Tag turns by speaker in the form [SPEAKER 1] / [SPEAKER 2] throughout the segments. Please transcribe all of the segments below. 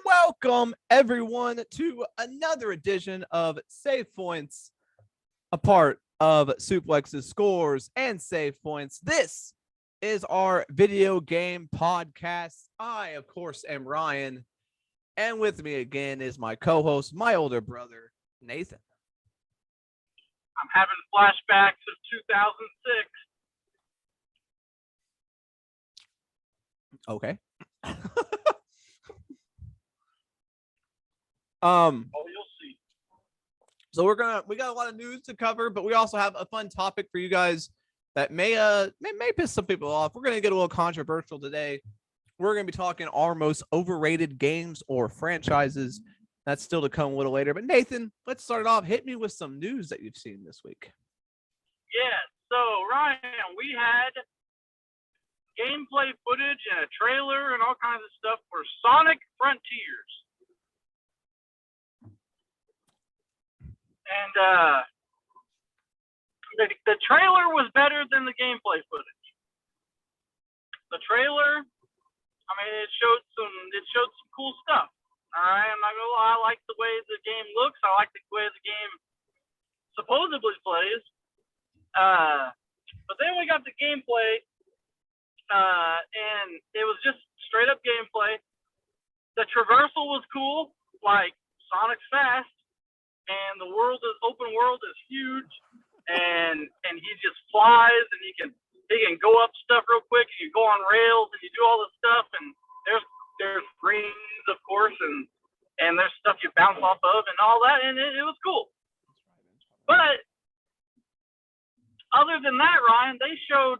[SPEAKER 1] Welcome, everyone, to another edition of Savepoints, a part of Suplex's Scores and Save Points. This is our video game podcast. I, of course, am Ryan, and with me again is my co-host, my older brother, Nathan.
[SPEAKER 2] I'm having flashbacks of 2006.
[SPEAKER 1] Okay.
[SPEAKER 2] Oh, you'll see.
[SPEAKER 1] So we got a lot of news to cover, but we also have a fun topic for you guys that may piss some people off. We're gonna get a little controversial today. We're gonna be talking our most overrated games or franchises. That's still to come a little later. But Nathan, let's start it off. Hit me with some news that you've seen this week.
[SPEAKER 2] Yeah, so Ryan, we had gameplay footage and a trailer and all kinds of stuff for Sonic Frontiers. And the trailer was better than the gameplay footage. The trailer, I mean, it showed some cool stuff. All right, I'm not gonna lie, I like the way the game looks. I like the way the game supposedly plays. But then we got the gameplay, and it was just straight up gameplay. The traversal was cool, like Sonic's fast. And the open world is huge, and he just flies, and he can go up stuff real quick. And you go on rails, and you do all this stuff, and there's rings, of course, and there's stuff you bounce off of, and all that, and it was cool. But other than that, Ryan, they showed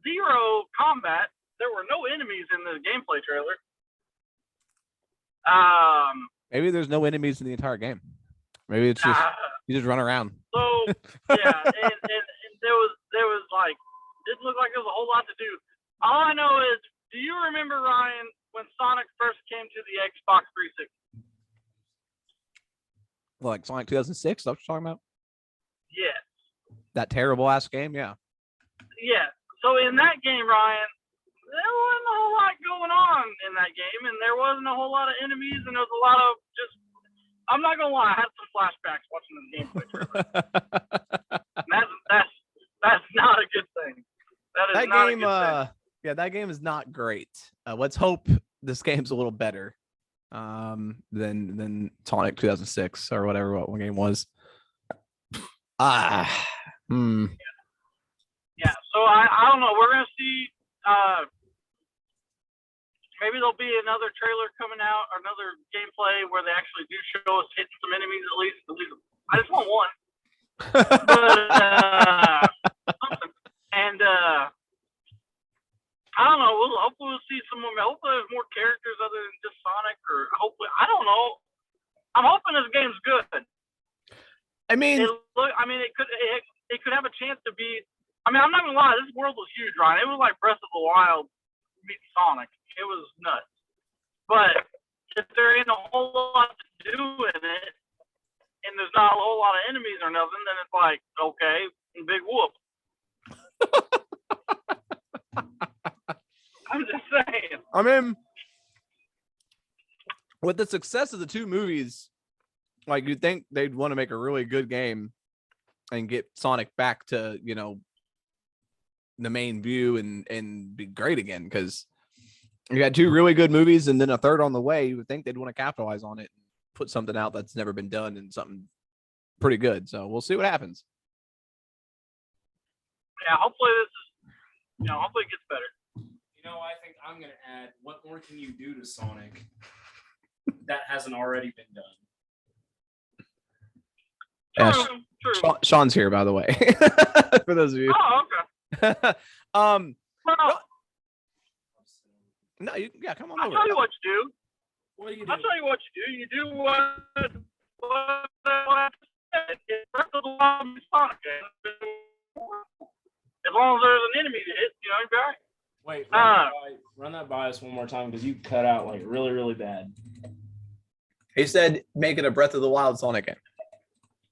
[SPEAKER 2] zero combat. There were no enemies in the gameplay trailer.
[SPEAKER 1] Maybe there's no enemies in the entire game. Maybe it's just you just run around.
[SPEAKER 2] So yeah, and there was like, it looked like there was a whole lot to do. All I know is, do you remember, Ryan, when Sonic first came to the Xbox 360?
[SPEAKER 1] Like Sonic 2006, that's what you're talking about?
[SPEAKER 2] Yes.
[SPEAKER 1] That terrible ass game, yeah.
[SPEAKER 2] Yeah. So in that game, Ryan, there wasn't a whole lot going on in that game, and there wasn't a whole lot of enemies, and there was a lot of just. I'm not gonna lie, I had some flashbacks watching the gameplay trailer. That's not a good thing. That
[SPEAKER 1] game, a good thing. Yeah, that game is not great. Let's hope this game's a little better than Sonic 2006 or whatever what one game was.
[SPEAKER 2] Yeah. So I don't know. We're gonna see. Maybe there'll be another trailer coming out, or another gameplay where they actually do show us hitting some enemies at least. I just want one. But, and I don't know. Hopefully we'll see some more. Hopefully there's more characters other than just Sonic, or hopefully, I don't know. I'm hoping this game's good.
[SPEAKER 1] I mean,
[SPEAKER 2] it could have a chance to be. I mean, I'm not gonna lie. This world was huge, Ryan. It was like Breath of the Wild meets Sonic. It was nuts. But if there ain't a whole lot to do in it, and there's not a whole lot of enemies or nothing, then it's like, okay, big whoop. I'm just saying.
[SPEAKER 1] I mean, with the success of the two movies, like, you'd think they'd want to make a really good game and get Sonic back to, the main view and be great again, because you got two really good movies and then a third on the way. You would think they'd want to capitalize on it and put something out that's never been done and something pretty good. So we'll see what happens.
[SPEAKER 2] Yeah, hopefully hopefully it gets better.
[SPEAKER 3] I think I'm going to add, what more can you do to Sonic that hasn't already been done?
[SPEAKER 2] True.
[SPEAKER 1] Sean's here, by the way, for those of you.
[SPEAKER 2] Oh, okay.
[SPEAKER 1] No, come on
[SPEAKER 2] I'll
[SPEAKER 1] over.
[SPEAKER 2] tell you what you do.
[SPEAKER 3] What do you do?
[SPEAKER 2] I'll tell you what you do. You do what I said. It's Breath of the Wild meets Sonic. As long as there's an enemy to hit, you'll be all right.
[SPEAKER 3] Wait, run that by us one more time, because you cut out like really, really bad.
[SPEAKER 1] He said make it a Breath of the Wild Sonic game.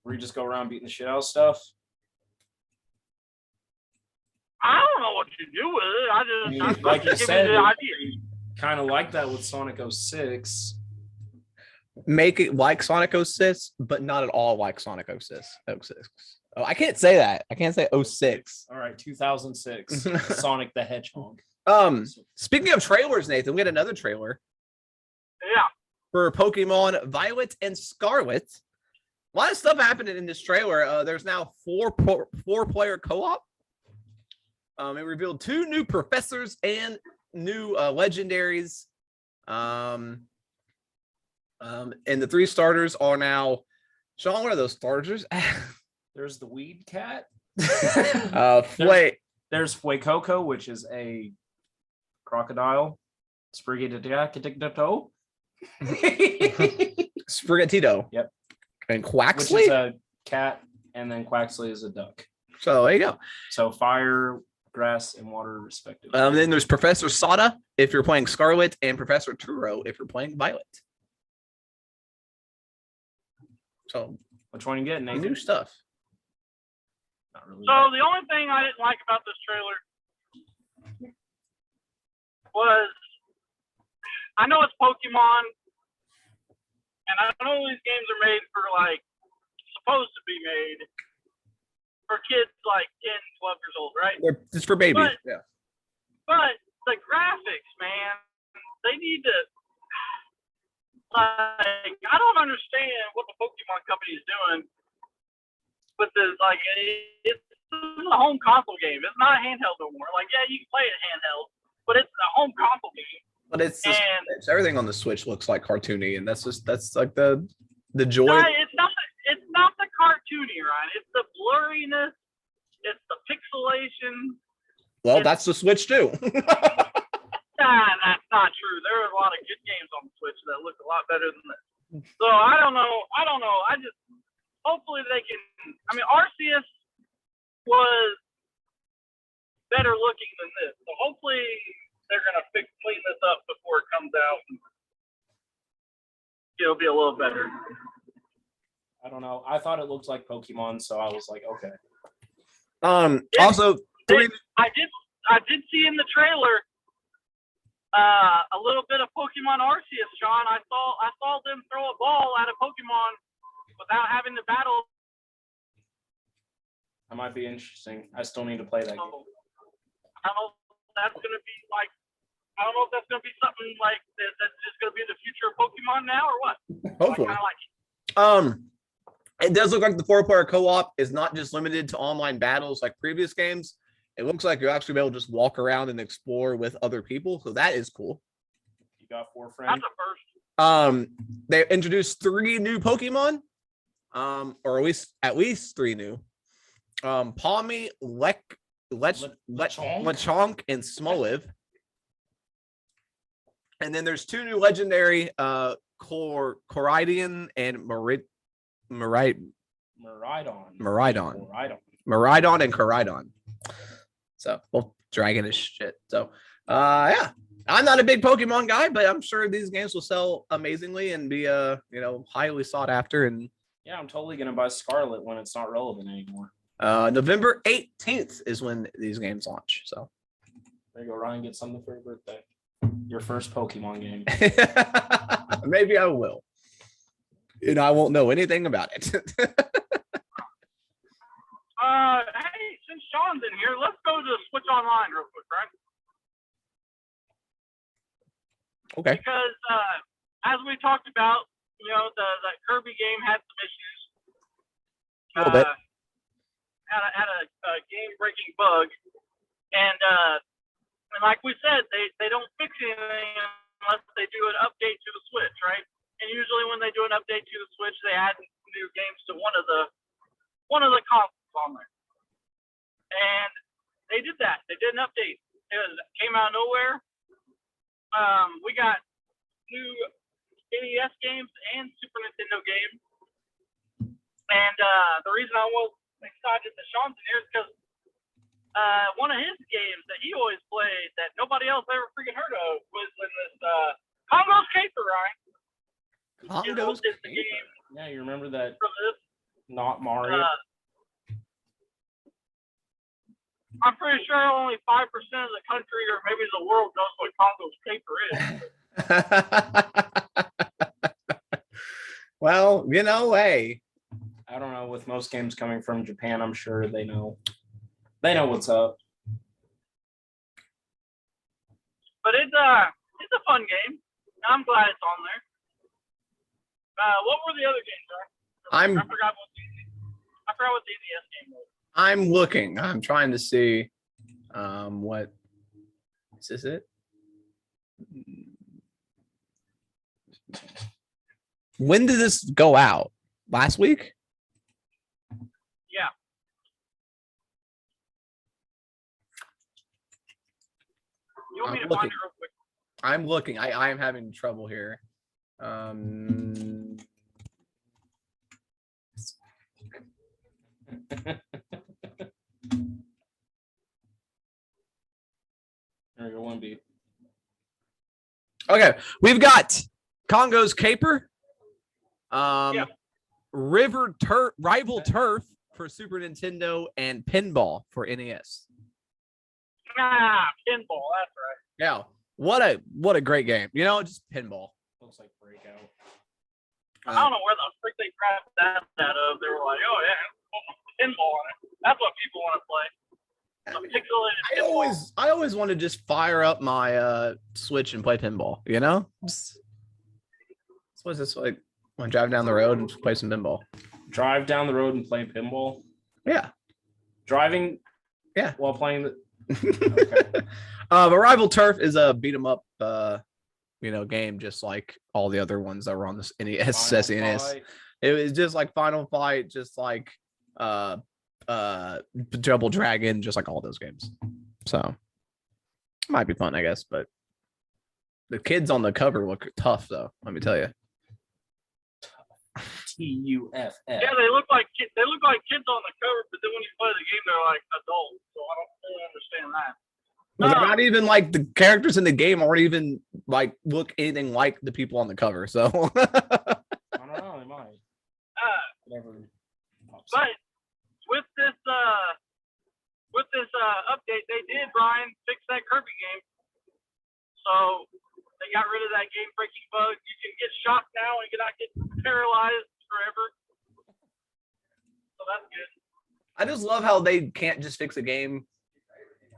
[SPEAKER 3] Where you just go around beating the shit out of stuff?
[SPEAKER 2] I don't know what you do with it. I just
[SPEAKER 3] like you
[SPEAKER 2] give
[SPEAKER 3] said,
[SPEAKER 2] you the idea.
[SPEAKER 3] kind of like that with Sonic 06.
[SPEAKER 1] Make it like Sonic 06, but not at all like Sonic 06. Oh, I can't say that. I can't say 06.
[SPEAKER 3] All right, 2006. Sonic the Hedgehog.
[SPEAKER 1] Speaking of trailers, Nathan, we had another trailer.
[SPEAKER 2] Yeah.
[SPEAKER 1] For Pokemon Violet and Scarlet. A lot of stuff happening in this trailer. There's now four-player co-op. It revealed 2 new professors and new legendaries. And the 3 starters are now. Sean, what are those starters?
[SPEAKER 3] There's the Weed Cat. There's Fuecoco, which is a crocodile. Sprigatito.
[SPEAKER 1] Sprigatito.
[SPEAKER 3] Yep.
[SPEAKER 1] And Quaxley?
[SPEAKER 3] Which is a cat, and then Quaxley is a duck.
[SPEAKER 1] So there you go.
[SPEAKER 3] So fire, grass, and water, respectively.
[SPEAKER 1] Then there's Professor Sada if you're playing Scarlet, and Professor Turo if you're playing Violet. So
[SPEAKER 3] which one you getting, Nathan?
[SPEAKER 1] New stuff.
[SPEAKER 3] Not really.
[SPEAKER 2] So the only thing I didn't like about this trailer was, I know it's Pokemon, and I know these games are made for, like, supposed to be made for kids like 10, 12 years old, right?
[SPEAKER 1] It's for babies. Yeah.
[SPEAKER 2] But the graphics, man, they need to, like, I don't understand what the Pokemon company is doing with this. Like, it's a home console game. It's not a handheld no more. Like, yeah, you can play it handheld, but it's a home console game.
[SPEAKER 1] But it's everything on the Switch looks like cartoony, and that's like the joy.
[SPEAKER 2] No, it's not the cartoony, Ryan. It's the blurriness. It's the pixelation.
[SPEAKER 1] Well, that's the Switch too.
[SPEAKER 2] Nah, that's not true. There are a lot of good games on the Switch that look a lot better than this. So I don't know. I just hopefully they can. I mean, Arceus was better looking than this, so hopefully they're gonna clean this up before it comes out. It'll be a little better.
[SPEAKER 3] I don't know. I thought it looked like Pokemon, so I was like, okay.
[SPEAKER 1] Also,
[SPEAKER 2] I did see in the trailer a little bit of Pokemon Arceus, Sean. I saw them throw a ball at a Pokemon without having to battle.
[SPEAKER 3] That might be interesting. I still need to play that game.
[SPEAKER 2] I don't know if that's gonna be like. I don't know if that's gonna be something like that's just gonna be the future of Pokemon now or what.
[SPEAKER 1] Hopefully. It does look like the 4-player co-op is not just limited to online battles like previous games. It looks like you'll actually be able to just walk around and explore with other people. So that is cool.
[SPEAKER 3] You got 4 friends?
[SPEAKER 2] That's a first.
[SPEAKER 1] They introduced 3 new Pokemon. Or at least 3 new. Palmy, Lechonk, and Smoliv. And then there's 2 new legendary Coridian and Maridon and Coridon. So both dragonish shit. So yeah. I'm not a big Pokemon guy, but I'm sure these games will sell amazingly and be highly sought after. And
[SPEAKER 3] yeah, I'm totally gonna buy Scarlet when it's not relevant anymore.
[SPEAKER 1] November 18th is when these games launch. So
[SPEAKER 3] there you go, Ryan. Get something for your birthday. Your first Pokemon game.
[SPEAKER 1] Maybe I will. And I won't know anything about it.
[SPEAKER 2] Hey, since Sean's in here, let's go to Switch Online real quick, right?
[SPEAKER 1] Okay.
[SPEAKER 2] Because as we talked about, the Kirby game had some issues.
[SPEAKER 1] A little bit.
[SPEAKER 2] Had a game-breaking bug, and like we said, they don't fix anything unless they do an update to the Switch, right? And usually when they do an update to the Switch, they add new games to one of the consoles on there. And they did that. They did an update. It came out of nowhere. We got new NES games and Super Nintendo games. And the reason I was excited that Sean's in here is because one of his games that he always played that nobody else ever freaking heard of was in this Congo's Caper, right?
[SPEAKER 1] Congo's
[SPEAKER 2] Caper.
[SPEAKER 3] Yeah, you remember that?
[SPEAKER 2] From this,
[SPEAKER 3] not Mario.
[SPEAKER 2] I'm pretty sure only 5% of the country or maybe the world knows what Congo's Caper
[SPEAKER 1] Well, hey.
[SPEAKER 3] I don't know. With most games coming from Japan, I'm sure they know. They know what's up.
[SPEAKER 2] But it's a fun game. I'm glad it's on there. What were the other games? I forgot what the NES game was.
[SPEAKER 1] I'm looking. I'm trying to see. What is this? It. When did this go out? Last week?
[SPEAKER 2] Yeah. You want me to find it real quick?
[SPEAKER 1] I'm looking. I am having trouble here.
[SPEAKER 3] There you go, 1B.
[SPEAKER 1] Okay, we've got Congo's Caper, Rival Turf for Super Nintendo, and Pinball for NES.
[SPEAKER 2] Pinball, that's right.
[SPEAKER 1] Yeah, what a great game. Just pinball.
[SPEAKER 3] Looks like Breakout.
[SPEAKER 2] I don't know where the frick they grabbed that out of. They were like, oh yeah, pinball on it. That's what people want to play.
[SPEAKER 1] I always want to just fire up my Switch and play pinball. What's this like? Want to drive down the road and play some pinball?
[SPEAKER 3] Drive down the road and play pinball.
[SPEAKER 1] Yeah.
[SPEAKER 3] Driving.
[SPEAKER 1] Yeah.
[SPEAKER 3] While playing the.
[SPEAKER 1] Okay. But Rival Turf is a beat 'em up, game, just like all the other ones that were on this NES. SNES. It was just like Final Fight, just like Double Dragon, just like all those games. So might be fun, I guess. But the kids on the cover look tough, though. Let me tell you.
[SPEAKER 3] TUFF.
[SPEAKER 2] Yeah, they look like kids on the cover, but then when you play the game, they're like adults. So I don't really understand that.
[SPEAKER 1] Well, they're not even like the characters in the game aren't even like look anything like the people on the cover. So
[SPEAKER 3] I don't know, they might. Whatever.
[SPEAKER 2] But with this update, they did, Brian, fix that Kirby game. So they got rid of that game breaking bug. You can get shocked now and you cannot get paralyzed forever. So that's good.
[SPEAKER 1] I just love how they can't just fix a game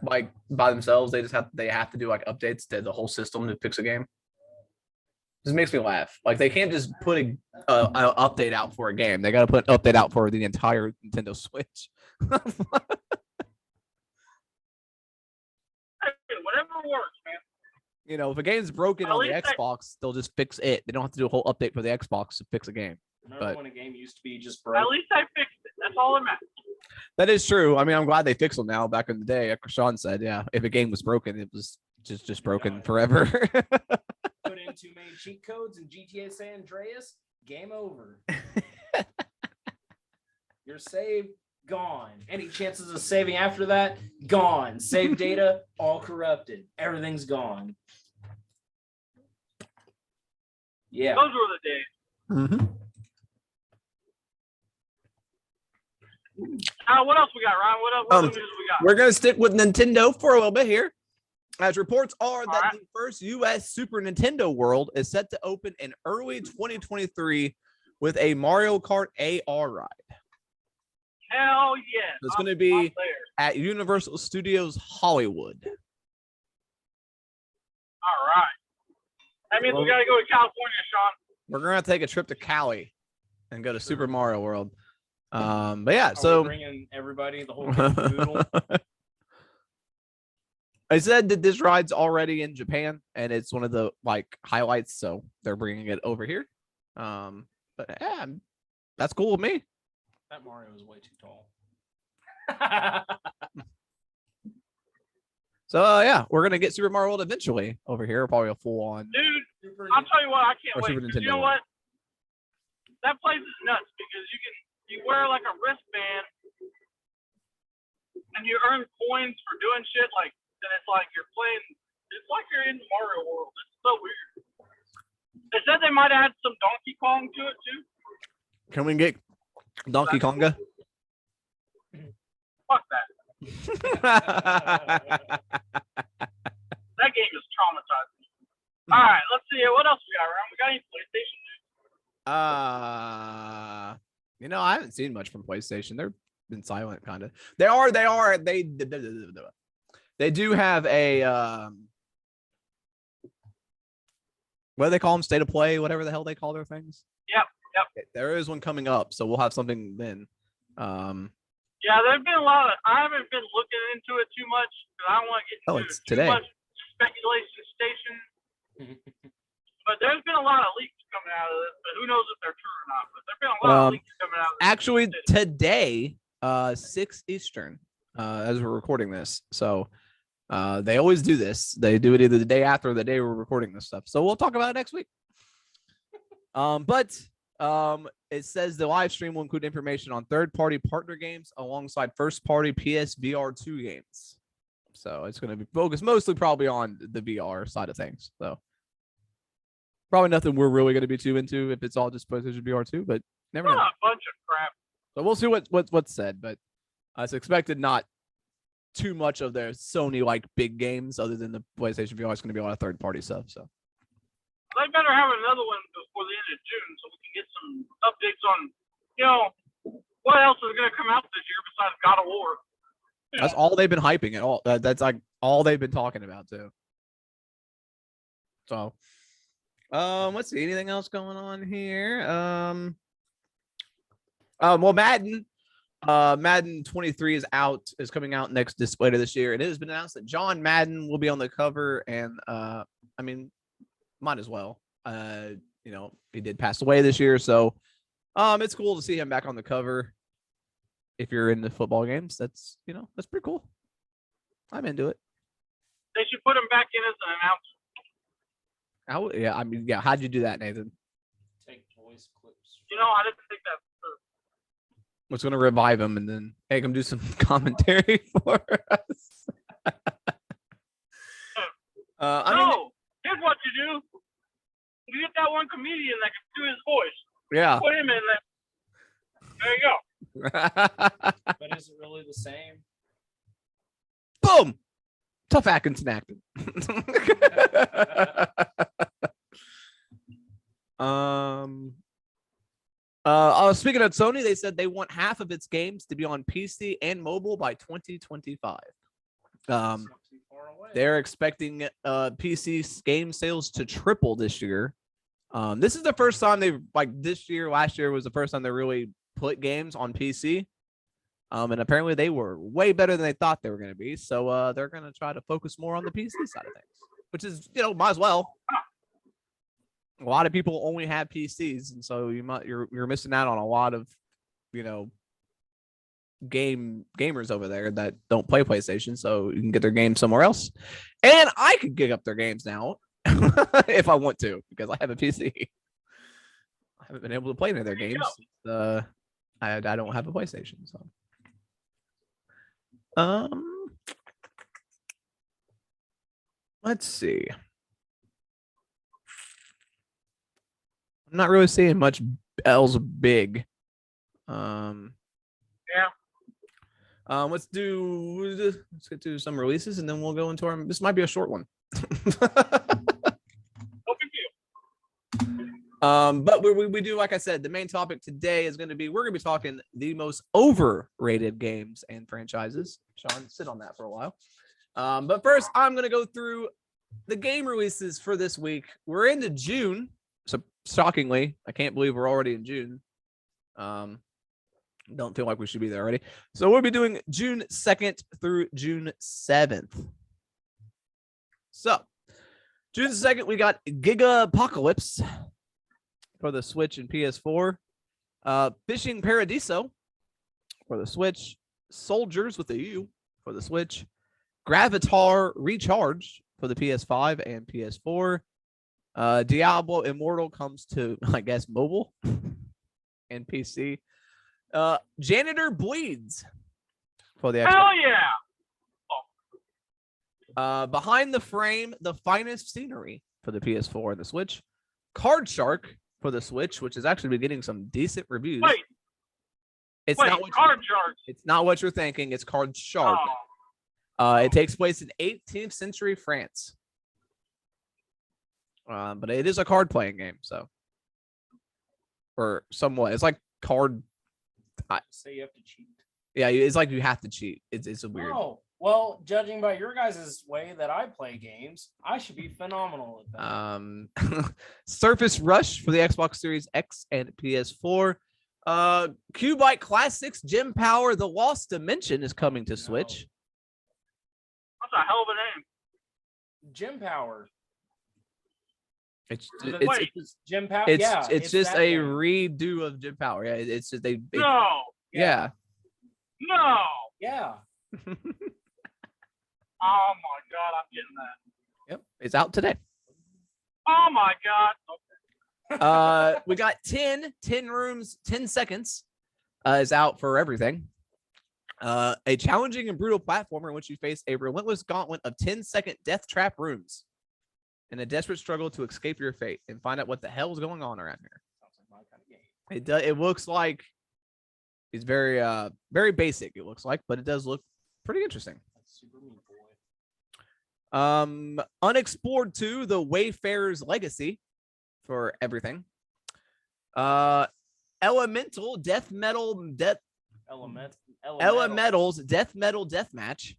[SPEAKER 1] like by themselves. They have to do like updates to the whole system to fix a game. This makes me laugh. Like they can't just put an update out for a game. They got to put an update out for the entire Nintendo Switch.
[SPEAKER 2] Whatever works, man.
[SPEAKER 1] If a game's broken on the Xbox, they'll just fix it. They don't have to do a whole update for the Xbox to fix a game.
[SPEAKER 3] Remember when a game used to be just broke?
[SPEAKER 2] At least I fixed it. That's all that matters.
[SPEAKER 1] That is true. I mean, I'm glad they fixed them now. Back in the day, like Sean said, yeah, if a game was broken, it was just broken forever.
[SPEAKER 3] Put in too many cheat codes in GTA San Andreas, game over. Your save, gone. Any chances of saving after that, gone. Save data, all corrupted. Everything's gone. Yeah.
[SPEAKER 2] Those were the days.
[SPEAKER 1] Mm-hmm.
[SPEAKER 2] What else we got, Ryan? What other news we got?
[SPEAKER 1] We're going to stick with Nintendo for a little bit here, as reports are that the first U.S. Super Nintendo World is set to open in early 2023 with a Mario Kart AR ride.
[SPEAKER 2] Hell yeah.
[SPEAKER 1] It's going to be at Universal Studios Hollywood.
[SPEAKER 2] All right. That means we got to go to California, Sean.
[SPEAKER 1] We're going to take a trip to Cali and go to Super Mario World. But yeah, so
[SPEAKER 3] bringing everybody, the whole caboodle.
[SPEAKER 1] I said that this ride's already in Japan and it's one of the highlights, so they're bringing it over here. But yeah, that's cool with me.
[SPEAKER 3] That Mario is way too tall.
[SPEAKER 2] So
[SPEAKER 1] yeah, we're gonna get Super Mario World eventually over here. Probably a full on.
[SPEAKER 2] Dude, I'll tell you what, I can't wait. You know what? That place is nuts because you wear like a wristband and you earn coins for doing shit and it's like you're playing. It's like you're in Mario World. It's so weird. They said they might add some Donkey Kong to it too.
[SPEAKER 1] Can we get Donkey Konga?
[SPEAKER 2] Fuck that. That game is traumatizing.
[SPEAKER 1] I haven't seen much from PlayStation. They've been silent, kind of. They do have a what do they call them? State of play, whatever the hell they call their things.
[SPEAKER 2] Yep.
[SPEAKER 1] There is one coming up, so we'll have something then.
[SPEAKER 2] Yeah, there's been a lot of. I haven't been looking into it too much because I don't want to get into
[SPEAKER 1] it's
[SPEAKER 2] too
[SPEAKER 1] today.
[SPEAKER 2] much speculation station. But there's been a lot of leaks coming out of this, but who knows if they're true or not. But there's been a lot of leaks coming out of this.
[SPEAKER 1] Actually, today, 6 Eastern, as we're recording this. So they always do this. They do it either the day after or the day we're recording this stuff. So we'll talk about it next week. But it says the live stream will include information on third-party partner games alongside first-party PSVR2 games. So it's going to be focused mostly probably on the VR side of things. So probably nothing we're really going to be too into if it's all just PlayStation VR2, but never know.
[SPEAKER 2] A bunch of crap.
[SPEAKER 1] So we'll see what's said, but it's expected not too much of their Sony-like big games other than the PlayStation VR. It's going to be a lot of third-party stuff. So
[SPEAKER 2] They better have another one before the end of June so we can get some updates on, what else is going to come out this year besides God of War.
[SPEAKER 1] that's all they've been hyping at all. That's like all they've been talking about too. So, let's see. Anything else going on here? Well, Madden 23 is coming out later this year, and it has been announced that John Madden will be on the cover, and I mean, might as well. He did pass away this year, so it's cool to see him back on the cover. If you're into football games, that's pretty cool. I'm into it.
[SPEAKER 2] They should put him back in as an announcer.
[SPEAKER 1] How'd you do that, Nathan?
[SPEAKER 3] Take voice clips.
[SPEAKER 2] I didn't think that.
[SPEAKER 1] What's going to revive him and then make him do some commentary for us?
[SPEAKER 2] Here's what you do. You get that one comedian that can do his voice.
[SPEAKER 1] Yeah.
[SPEAKER 2] Put him in there. There you go.
[SPEAKER 3] But is it really the same?
[SPEAKER 1] Boom! Tough Atkinson acting. Speaking of Sony, they said they want half of its games to be on PC and mobile by 2025. They're expecting PC game sales to triple this year. This is the first time last year was the first time they really put games on PC. And apparently they were way better than they thought they were going to be. So they're going to try to focus more on the PC side of things, which is, might as well. A lot of people only have PCs, and so you're missing out on a lot of, gamers over there that don't play PlayStation, so you can get their games somewhere else. And I could gig up their games now if I want to, because I have a PC. I haven't been able to play any of their games. I don't have a PlayStation, so. Let's see. I'm not really seeing much else big. Let's get to some releases and then we'll go into this might be a short one. But we do, like I said, the main topic today is we're going to be talking the most overrated games and franchises. Sean, sit on that for a while. But first, I'm going to go through the game releases for this week. We're into June. So shockingly, I can't believe we're already in June. Don't feel like we should be there already. So we'll be doing June 2nd through June 7th. So June 2nd, we got Giga Apocalypse for the Switch and PS4. Fishing Paradiso for the Switch. Soldiers with a U for the Switch. Gravatar Recharge for the PS5 and PS4. Diablo Immortal comes to, I guess, mobile and PC. Janitor Bleeds for the Xbox.
[SPEAKER 2] Hell yeah!
[SPEAKER 1] Behind the Frame, The Finest Scenery for the PS4 and the Switch. Card Shark for the Switch, which has actually been getting some decent reviews. It's not what you're thinking. It's Card Shark. It takes place in 18th century France. But it is a card playing game, so or somewhat. It's like card
[SPEAKER 3] Say you have to cheat.
[SPEAKER 1] Yeah, it's like you have to cheat. It's a weird.
[SPEAKER 3] Oh, well, judging by your guys' way that I play games, I should be phenomenal at that.
[SPEAKER 1] Surface Rush for the Xbox Series X and PS4. Cubite Classics Gym Power The Lost Dimension is coming to Switch.
[SPEAKER 2] That's a hell of a name.
[SPEAKER 3] Gym Power.
[SPEAKER 1] It's
[SPEAKER 3] Gym Power.
[SPEAKER 1] It's just a
[SPEAKER 3] game.
[SPEAKER 1] redo of Gym Power. Yeah, it's just
[SPEAKER 2] No.
[SPEAKER 1] Yeah.
[SPEAKER 2] No.
[SPEAKER 3] Yeah.
[SPEAKER 2] Oh my god, I'm getting that.
[SPEAKER 1] Yep, it's out today.
[SPEAKER 2] Oh my god. Okay.
[SPEAKER 1] We got 10 rooms, 10 seconds is out for everything. A challenging and brutal platformer in which you face a relentless gauntlet of 10-second death trap rooms in a desperate struggle to escape your fate and find out what the hell is going on around here.
[SPEAKER 3] Sounds like my kind of game.
[SPEAKER 1] It looks like it's very basic, it looks like, but it does look pretty interesting.
[SPEAKER 3] That's super mean, boy.
[SPEAKER 1] Unexplored 2, The Wayfarer's Legacy for everything. Elemental Death Metal Elementals Death Metal Deathmatch.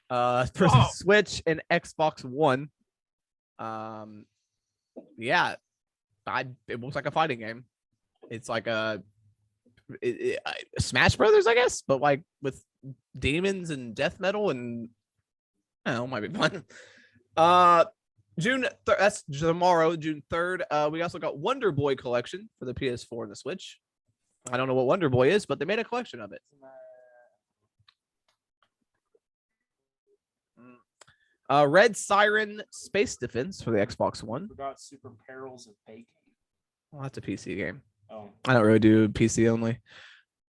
[SPEAKER 1] For the Switch and Xbox One. Yeah, it looks like a fighting game. It's like a Smash Brothers, I guess, but like with demons and death metal, and I don't know, might be fun. That's tomorrow, June 3rd. We also got Wonderboy Collection for the PS4 and the Switch. I don't know what Wonderboy is, but they made a collection of it. Red Siren Space Defense for the Xbox One.
[SPEAKER 3] Forgot Super Perils of Baking.
[SPEAKER 1] Well, that's a PC game.
[SPEAKER 3] Oh.
[SPEAKER 1] I don't really do PC only.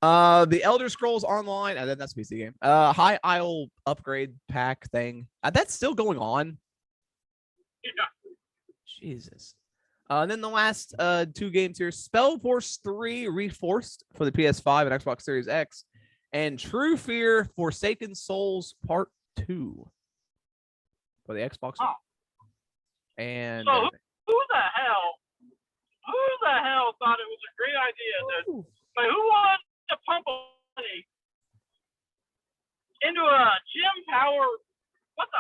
[SPEAKER 1] The Elder Scrolls Online, and then that's a PC game. High Isle upgrade pack thing. That's still going on.
[SPEAKER 2] Yeah.
[SPEAKER 1] Jesus. And then the last 2 games here: Spellforce 3 Reforced for the PS5 and Xbox Series X, and True Fear Forsaken Souls Part 2 for the Xbox One. And
[SPEAKER 2] so who the hell thought it was a great idea who wanted to pump money into a Gym Power? What the?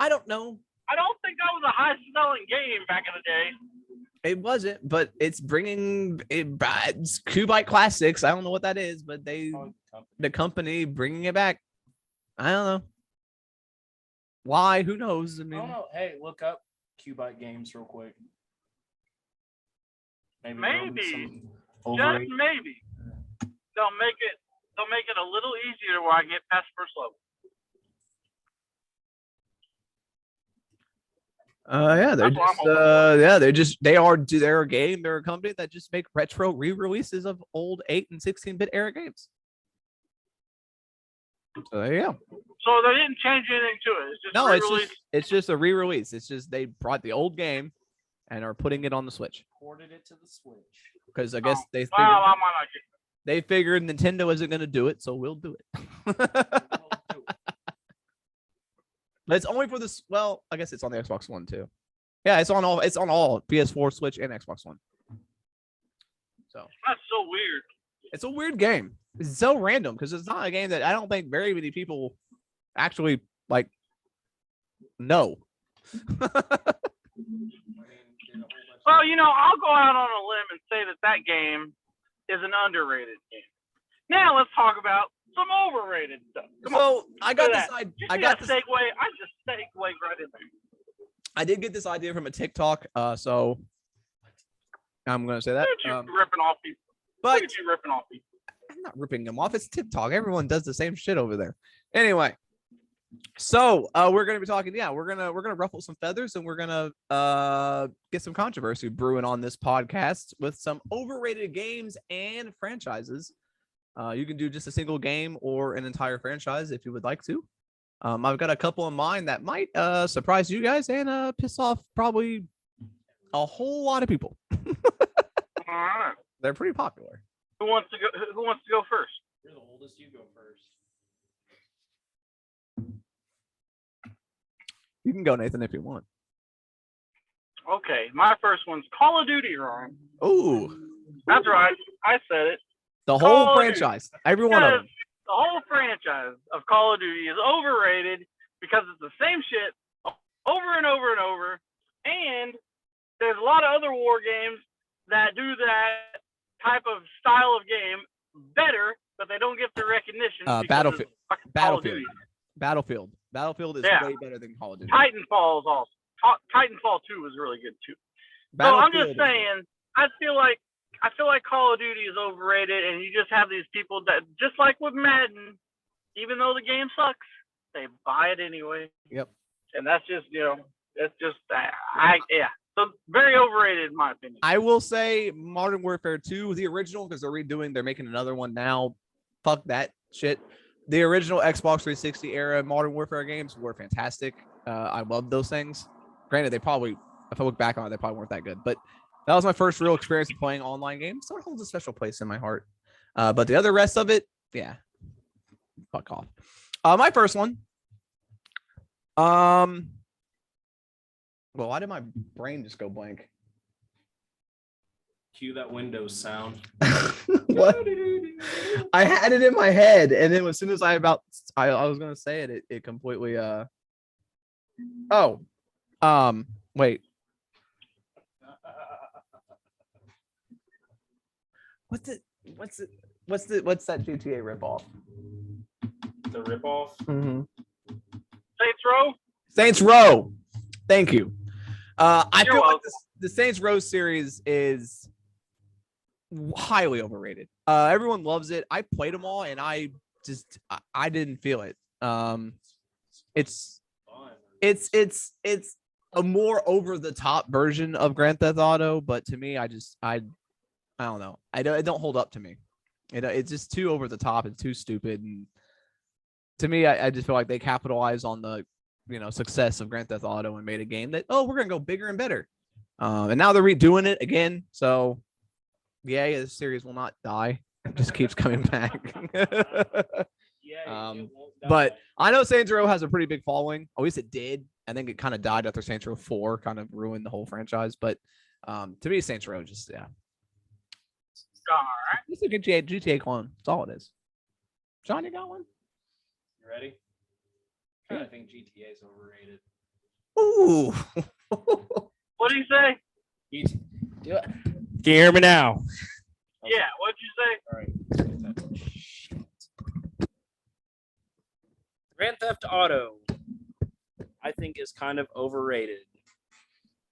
[SPEAKER 1] I don't know.
[SPEAKER 2] I don't think that was a high-selling game back in the day.
[SPEAKER 1] It wasn't, but it's bringing it's Cubite Classics. I don't know what that is, but the company bringing it back. I don't know why. Who knows? I mean,
[SPEAKER 3] I don't know. Hey, look up Cubite games real quick.
[SPEAKER 2] Maybe. Just maybe. They'll make it a little easier where I can get past first level.
[SPEAKER 1] They're a game. They're a company that just make retro re-releases of old 8 and 16-bit era games. So there you go.
[SPEAKER 2] So they didn't change anything to it. It's just
[SPEAKER 1] it's just a re-release. It's just they brought the old game and are putting it on the Switch.
[SPEAKER 3] Ported it to the Switch.
[SPEAKER 1] Because I guess they figured Nintendo isn't going to do it, so we'll do it. But it's only for this. Well, I guess it's on the Xbox One too. Yeah, it's on all PS4, Switch, and Xbox One. So
[SPEAKER 2] that's so weird.
[SPEAKER 1] It's a weird game. It's so random because it's not a game that I don't think very many people actually like know.
[SPEAKER 2] Well, I'll go out on a limb and say that game is an underrated game. Now let's talk about some overrated stuff.
[SPEAKER 1] I got this idea. I just segued
[SPEAKER 2] right in there.
[SPEAKER 1] I did get this idea from a TikTok, so I'm gonna say that.
[SPEAKER 2] Ripping off people.
[SPEAKER 1] But
[SPEAKER 2] look at you ripping off people.
[SPEAKER 1] I'm not ripping them off. It's TikTok. Everyone does the same shit over there. Anyway, so we're gonna be talking. Yeah, we're gonna ruffle some feathers and we're gonna get some controversy brewing on this podcast with some overrated games and franchises. You can do just a single game or an entire franchise if you would like to. I've got a couple in mind that might surprise you guys and piss off probably a whole lot of people.
[SPEAKER 2] All right.
[SPEAKER 1] They're pretty popular.
[SPEAKER 2] Who wants to go first?
[SPEAKER 3] You're the oldest. You go first.
[SPEAKER 1] You can go, Nathan, if you want.
[SPEAKER 2] Okay, my first one's Call of Duty, Ryan.
[SPEAKER 1] Oh,
[SPEAKER 2] That's right. I said it.
[SPEAKER 1] The whole
[SPEAKER 2] Call of Duty.
[SPEAKER 1] franchise, every one of them.
[SPEAKER 2] The whole franchise of Call of Duty is overrated because it's the same shit over and over and over. And there's a lot of other war games that do that type of style of game better, but they don't get the recognition.
[SPEAKER 1] Battlefield.
[SPEAKER 2] Battlefield.
[SPEAKER 1] Battlefield is way better than Call of Duty.
[SPEAKER 2] Titanfall is also. Titanfall 2 was really good too. So I'm just saying, I feel like Call of Duty is overrated, and you just have these people that, just like with Madden, even though the game sucks, they buy it anyway.
[SPEAKER 1] Yep.
[SPEAKER 2] And that's just, it's just, so very overrated in my opinion.
[SPEAKER 1] I will say Modern Warfare 2, the original, because they're making another one now. Fuck that shit. The original Xbox 360 era Modern Warfare games were fantastic. I loved those things. Granted, if I look back on it, they probably weren't that good, but that was my first real experience of playing online games, so it holds a special place in my heart. But the other rest of it, yeah, fuck off. My first one. Well, why did my brain just go blank?
[SPEAKER 3] Cue that Windows sound.
[SPEAKER 1] What? I had it in my head, and then as soon as I was gonna say it, it completely wait. What's that GTA ripoff?
[SPEAKER 3] The ripoff?
[SPEAKER 1] Mm-hmm.
[SPEAKER 2] Saints Row.
[SPEAKER 1] Saints Row. Thank you. I
[SPEAKER 2] You're
[SPEAKER 1] feel like
[SPEAKER 2] welcome.
[SPEAKER 1] the Saints Row series is highly overrated. Everyone loves it. I played them all, and I didn't feel it. It's a more over the top version of Grand Theft Auto, but to me, I don't know. It don't hold up to me. It's just too over the top and too stupid. And to me, I just feel like they capitalized on the success of Grand Theft Auto and made a game that, we're gonna go bigger and better. And now they're redoing it again. So yeah, this series will not die. It just keeps coming back. But I know Saints Row has a pretty big following. At least it did. I think it kind of died after Saints Row 4 kind of ruined the whole franchise. But to me, Saints Row just
[SPEAKER 2] All right.
[SPEAKER 1] It's a good GTA clone. That's all it is. John, you got one?
[SPEAKER 3] You ready? I think GTA is overrated.
[SPEAKER 1] Ooh.
[SPEAKER 2] What do you say?
[SPEAKER 3] Can you hear me now?
[SPEAKER 2] Yeah, what'd you say?
[SPEAKER 3] All right. Grand Theft Auto, I think, is kind of overrated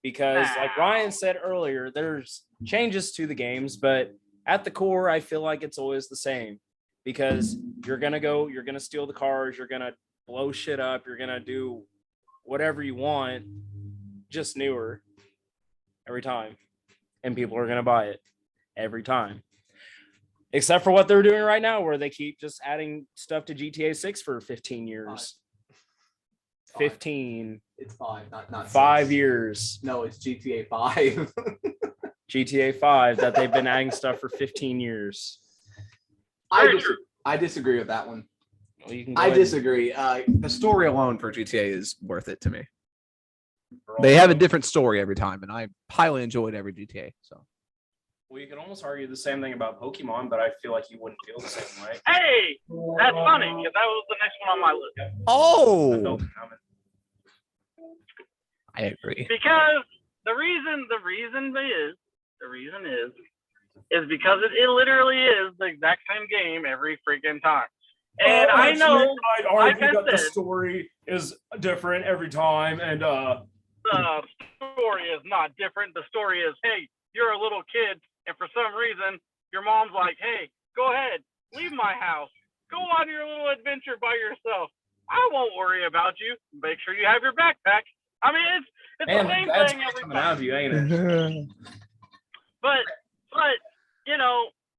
[SPEAKER 3] because, like Ryan said earlier, there's changes to the games, but at the core, I feel like it's always the same because you're going to steal the cars, you're going to blow shit up, you're going to do whatever you want, just newer every time. And people are going to buy it every time. Except for what they're doing right now, where they keep just adding stuff to GTA 6 for 15 years. 15.
[SPEAKER 1] It's 5, not
[SPEAKER 3] 5 years.
[SPEAKER 1] No, it's GTA 5.
[SPEAKER 3] GTA 5 that they've been adding stuff for 15 years.
[SPEAKER 1] I disagree with that one.
[SPEAKER 3] Well, you can
[SPEAKER 1] I disagree. The story alone for GTA is worth it to me. They have a different story every time, and I highly enjoyed every GTA. So,
[SPEAKER 3] well, you can almost argue the same thing about Pokemon, but I feel like you wouldn't feel the same way.
[SPEAKER 2] Hey, that's funny because that was the next one on my list.
[SPEAKER 1] Oh, I agree.
[SPEAKER 2] Because the reason is because it literally is the exact same game every freaking time. And I know
[SPEAKER 3] I'd argue that the story is different every time, and
[SPEAKER 2] the story is not different. The story is, hey, you're a little kid, and for some reason, your mom's like, hey, go ahead, leave my house, go on your little adventure by yourself. I won't worry about you. Make sure you have your backpack. I mean, it's the same thing every time.
[SPEAKER 3] Out of you, ain't it?
[SPEAKER 2] But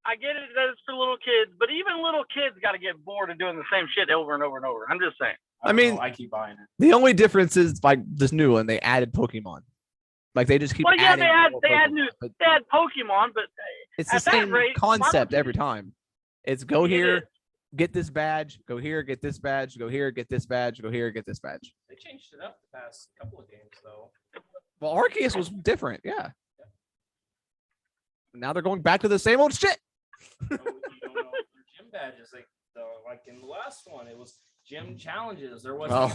[SPEAKER 2] I get it that it's for little kids, but even little kids got to get bored of doing the same shit over and over and over. I'm just saying.
[SPEAKER 3] I mean, I keep buying it.
[SPEAKER 1] The only difference is like this new one, they added Pokemon. Like they just keep adding.
[SPEAKER 2] They add Pokemon, but
[SPEAKER 1] it's the same concept every time. It's go here, get this badge, go here, get this badge, go here, get this badge, go here, get this badge.
[SPEAKER 3] They changed it up the past couple of games, though.
[SPEAKER 1] Well, Arceus was different, yeah. Now they're going back to the same old shit.
[SPEAKER 3] You don't know your gym badges. Like in the last one, it was gym challenges. There wasn't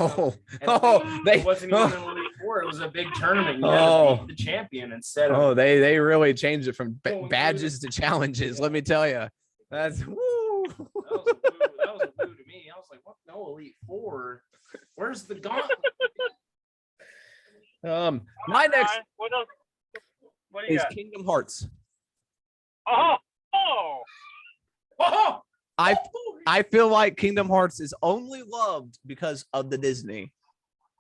[SPEAKER 3] it wasn't even an Elite Four. It was a big tournament. You had to beat the champion instead of.
[SPEAKER 1] They really changed it from badges to challenges. Let me tell you, that's woo.
[SPEAKER 3] That was a woo to me. I was like, what? No Elite Four. Where's the gauntlet?
[SPEAKER 1] My next
[SPEAKER 2] what else? What do you
[SPEAKER 1] is
[SPEAKER 2] got?
[SPEAKER 1] Kingdom Hearts.
[SPEAKER 2] Oh.
[SPEAKER 1] I feel like Kingdom Hearts is only loved because of the Disney.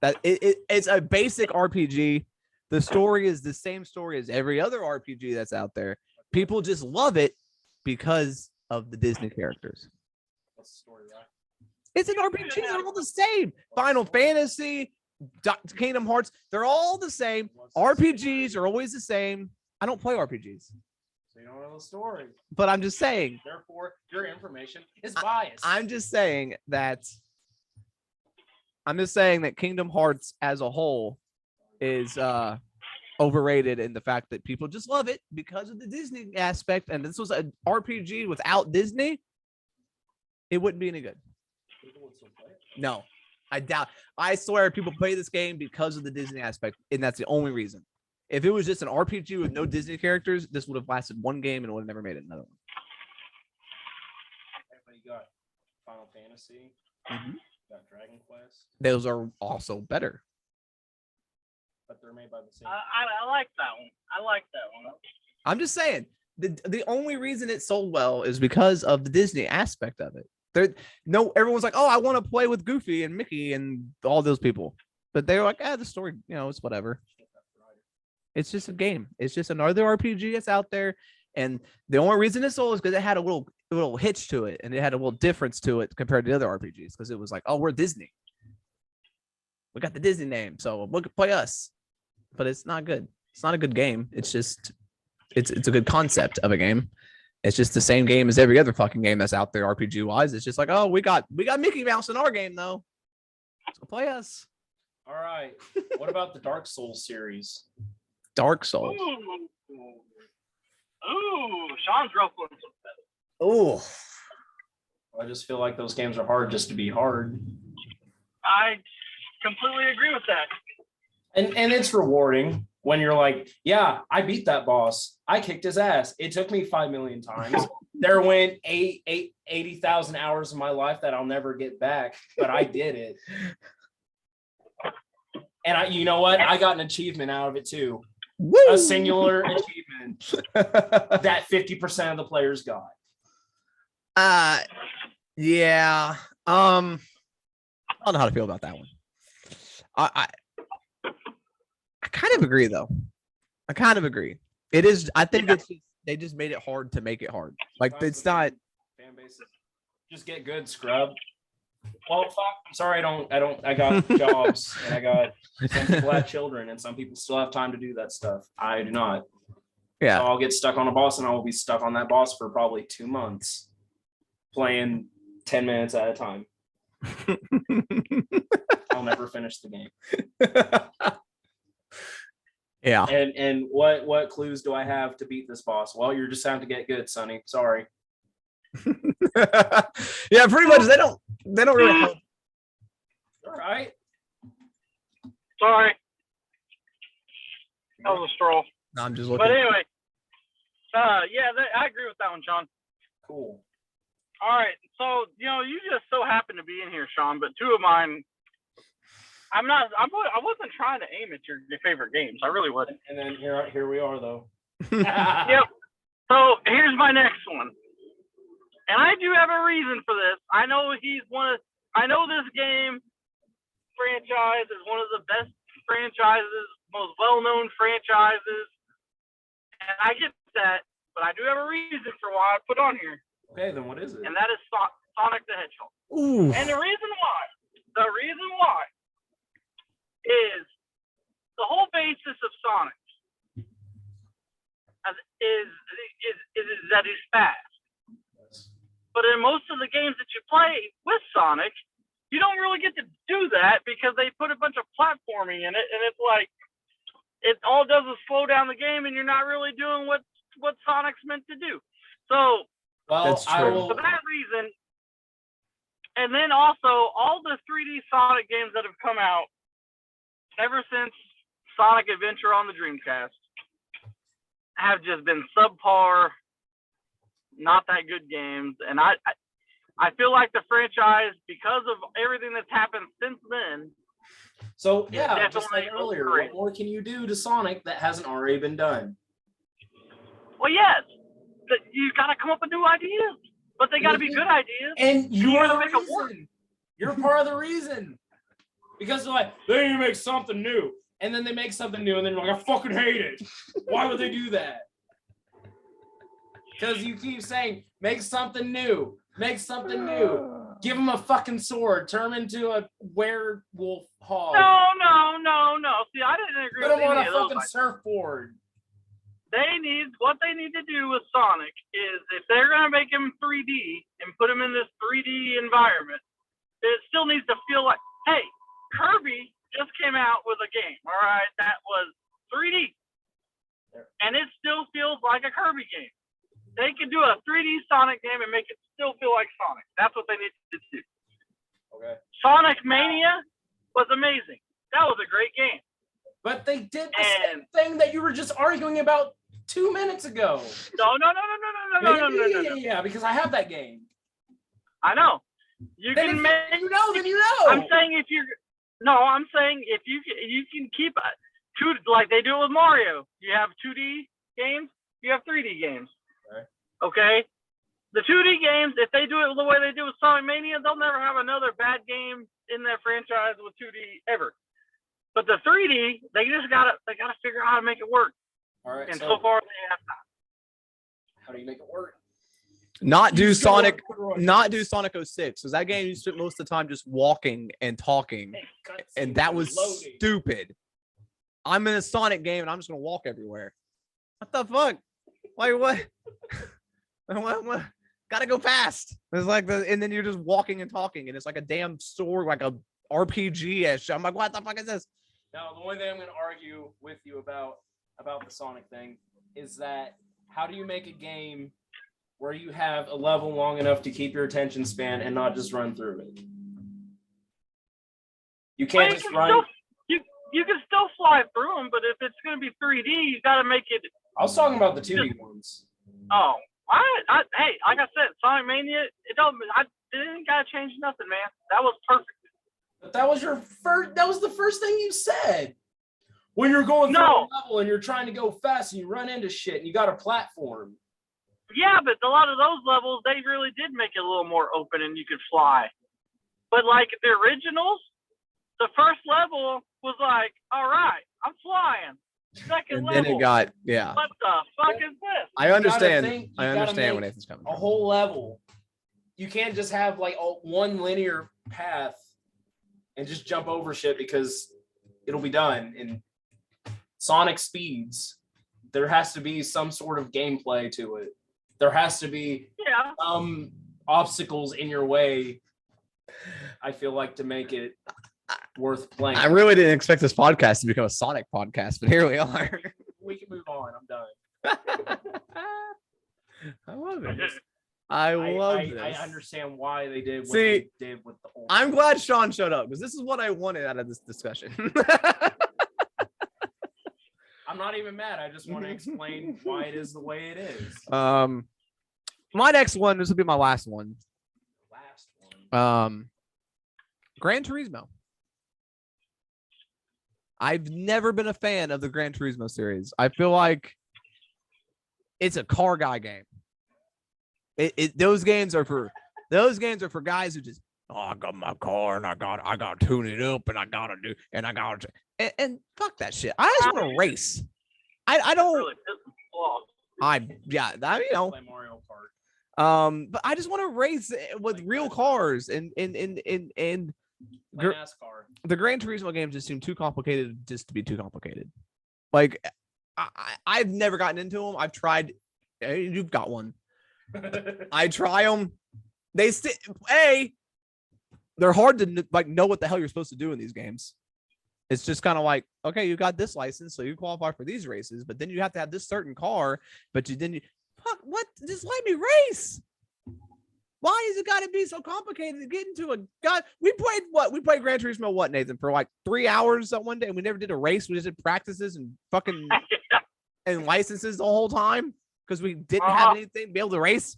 [SPEAKER 1] That it's a basic RPG. The story is the same story as every other RPG that's out there. People just love it because of the Disney characters.
[SPEAKER 3] What's the story, right?
[SPEAKER 1] It's an RPG. They're all the same. Final Fantasy, Kingdom Hearts, they're all the same. RPGs are always the same. I don't play RPGs.
[SPEAKER 3] So you don't know the story.
[SPEAKER 1] But I'm just saying.
[SPEAKER 3] Therefore, your information is biased.
[SPEAKER 1] I'm just saying that Kingdom Hearts as a whole is overrated in the fact that people just love it because of the Disney aspect. And this was an RPG without Disney, it wouldn't be any good. No, I doubt. I swear people play this game because of the Disney aspect, and that's the only reason. If it was just an RPG with no Disney characters, this would have lasted one game and would have never made another one.
[SPEAKER 3] You got Final Fantasy,
[SPEAKER 1] Mm-hmm.
[SPEAKER 3] got Dragon Quest.
[SPEAKER 1] Those are also better.
[SPEAKER 3] But they're made by the same.
[SPEAKER 2] I like that one. I like that one.
[SPEAKER 1] I'm just saying the only reason it sold well is because of the Disney aspect of it. Everyone's like, oh, I want to play with Goofy and Mickey and all those people, but they're like, the story, it's whatever. It's just a game. It's just another RPG that's out there, and the only reason it sold is because it had a little hitch to it, and it had a little difference to it compared to the other RPGs. Because it was like, oh, we're Disney. We got the Disney name, so look, play us. But it's not good. It's not a good game. It's just, it's a good concept of a game. It's just the same game as every other fucking game that's out there RPG wise. It's just like, oh, we got Mickey Mouse in our game though. So play us.
[SPEAKER 3] All right. What about the Dark Souls series?
[SPEAKER 1] Dark Souls.
[SPEAKER 2] Ooh, Sean's ruffling some feathers.
[SPEAKER 1] Oh,
[SPEAKER 3] I just feel like those games are hard just to be hard.
[SPEAKER 2] I completely agree with that.
[SPEAKER 3] And it's rewarding when you're like, yeah, I beat that boss. I kicked his ass. It took me 5 million times. There went 80,000 hours of my life that I'll never get back, but I did it. And you know what? I got an achievement out of it too.
[SPEAKER 1] woo!
[SPEAKER 3] A singular achievement that 50% of the players got.
[SPEAKER 1] Yeah. I don't know how to feel about that one. I kind of agree though. I kind of agree. It is. I think it's just, they just made it hard to make it hard. Like it's not.
[SPEAKER 3] Fan bases. Just get good, scrub. Well, fuck. I'm sorry. I got jobs and I got some people have children and some people still have time to do that stuff. I do not.
[SPEAKER 1] Yeah.
[SPEAKER 3] So I'll get stuck on a boss and I will be stuck on that boss for probably 2 months, playing 10 minutes at a time. I'll never finish the game.
[SPEAKER 1] Yeah.
[SPEAKER 3] And what clues do I have to beat this boss? Well, you're just having to get good, Sonny. Sorry.
[SPEAKER 1] Yeah, pretty much. They don't really help.
[SPEAKER 3] All right.
[SPEAKER 2] Sorry. That was a stroll.
[SPEAKER 1] No, I'm just looking.
[SPEAKER 2] But anyway, I agree with that one, Sean.
[SPEAKER 3] Cool.
[SPEAKER 2] All right, so you just so happen to be in here, Sean. But two of mine, I wasn't trying to aim at your favorite games. I really wasn't.
[SPEAKER 3] And then here we are, though.
[SPEAKER 2] Yep. So here's my next one, and I do have a reason for this. I know this game franchise is one of the best franchises, most well-known franchises, and I get that. But I do have a reason for why I put on here.
[SPEAKER 3] Okay, then what is it?
[SPEAKER 2] And that is Sonic the Hedgehog.
[SPEAKER 1] Ooh.
[SPEAKER 2] And the reason why is the whole basis of Sonic is that he's fast.
[SPEAKER 3] Yes.
[SPEAKER 2] But in most of the games that you play with Sonic, you don't really get to do that because they put a bunch of platforming in it, and it's like it all does is slow down the game, and you're not really doing what what Sonic's meant to do. So,
[SPEAKER 1] That's true.
[SPEAKER 2] for that reason, and then also all the 3D Sonic games that have come out ever since Sonic Adventure on the Dreamcast have just been subpar, not that good games. And I feel like the franchise, because of everything that's happened since then.
[SPEAKER 3] So yeah, just like earlier, what more can you do to Sonic that hasn't already been done?
[SPEAKER 2] Well, yes, but you got to come up with new ideas, but they got to be good ideas.
[SPEAKER 3] And you're the reason. You're part of the reason. Because they're like, they need to make something new. And then they make something new, and then you're like, I fucking hate it. Why would they do that? Because you keep saying, make something new. Make something new. Give them a fucking sword. Turn them into a werewolf hog.
[SPEAKER 2] No. See, I didn't agree
[SPEAKER 3] Put
[SPEAKER 2] with
[SPEAKER 3] them on
[SPEAKER 2] any
[SPEAKER 3] a
[SPEAKER 2] of those
[SPEAKER 3] fucking surfboard.
[SPEAKER 2] What they need to do with Sonic is, if they're going to make him 3D and put him in this 3D environment, it still needs to feel like, hey, Kirby just came out with a game, all right, that was 3D. And it still feels like a Kirby game. They could do a 3D Sonic game and make it still feel like Sonic. That's what they need to do.
[SPEAKER 3] Okay.
[SPEAKER 2] Sonic Mania was amazing. That was a great game.
[SPEAKER 3] But they did the same thing that you were just arguing about 2 minutes ago.
[SPEAKER 2] No.
[SPEAKER 3] Yeah, because I have that game.
[SPEAKER 2] I know. You
[SPEAKER 3] then
[SPEAKER 2] can make.
[SPEAKER 3] You know, then you know.
[SPEAKER 2] I'm saying if you can keep two, like they do it with Mario. You have 2D games. You have 3D games. Okay. The 2D games, if they do it the way they do with Sonic Mania, they'll never have another bad game in their franchise with 2D ever. But the 3D, they gotta figure out how to make it work.
[SPEAKER 3] All right.
[SPEAKER 2] And so far they have not.
[SPEAKER 3] How do you make it work?
[SPEAKER 1] Not do Sonic 06, because that game you spent most of the time just walking and talking, and that was stupid. I'm in a Sonic game and I'm just gonna walk everywhere. What the fuck? Like what? what? Gotta go fast. It's like and then you're just walking and talking, and it's like a damn story, like a RPG-ish. I'm like, what the fuck is this?
[SPEAKER 3] No, the only thing I'm gonna argue with you about the Sonic thing is that how do you make a game where you have a level long enough to keep your attention span and not just run through it? You can't just run.
[SPEAKER 2] You can still fly through them, but if it's going to be 3D, you got to make it.
[SPEAKER 3] I was talking about the 2D ones.
[SPEAKER 2] Oh, hey, like I said, Sonic Mania, it didn't got to change nothing, man. That was perfect.
[SPEAKER 3] But that was the first thing you said. When you're going through a level and you're trying to go fast and you run into shit and you got a platform.
[SPEAKER 2] Yeah, but a lot of those levels, they really did make it a little more open and you could fly. But like the originals, the first level was like, all right, I'm flying. Second level.
[SPEAKER 1] And then it got, yeah.
[SPEAKER 2] What the fuck is this?
[SPEAKER 1] I understand. I understand when Nathan's coming.
[SPEAKER 3] A whole level. You can't just have like one linear path and just jump over shit because it'll be done. In Sonic speeds, there has to be some sort of gameplay to it. There has to be some obstacles in your way, I feel like, to make it worth playing.
[SPEAKER 1] I really didn't expect this podcast to become a Sonic podcast, but here we are.
[SPEAKER 3] We can move on. I'm done.
[SPEAKER 1] I love it. I love this.
[SPEAKER 3] I understand why they did what
[SPEAKER 1] they
[SPEAKER 3] did with the whole.
[SPEAKER 1] I'm glad Sean showed up because this is what I wanted out of this discussion.
[SPEAKER 3] I'm not even mad. I just want to explain why it is the way it is.
[SPEAKER 1] My next one, this will be my last one. Gran Turismo. I've never been a fan of the Gran Turismo series. I feel like it's a car guy game. Those games are for guys who just, I got my car and I got to tune it up and I gotta do and fuck that shit. I just want to race. I don't.
[SPEAKER 3] Play Mario Kart.
[SPEAKER 1] But I just want to race with real cars and
[SPEAKER 3] NASCAR.
[SPEAKER 1] The Gran Turismo games just seem too complicated just to be too complicated. Like I've never gotten into them. I've tried. You've got one. I try them. They're hard to like know what the hell you're supposed to do in these games. It's just kind of like, okay, you got this license, so you qualify for these races, but then you have to have this certain car, but fuck, what? Just let me race. Why is it got to be so complicated to get into a god? We played what? We played Gran Turismo, what, Nathan, for like 3 hours that one day, and we never did a race. We just did practices and fucking and licenses the whole time because we didn't have anything to be able to race,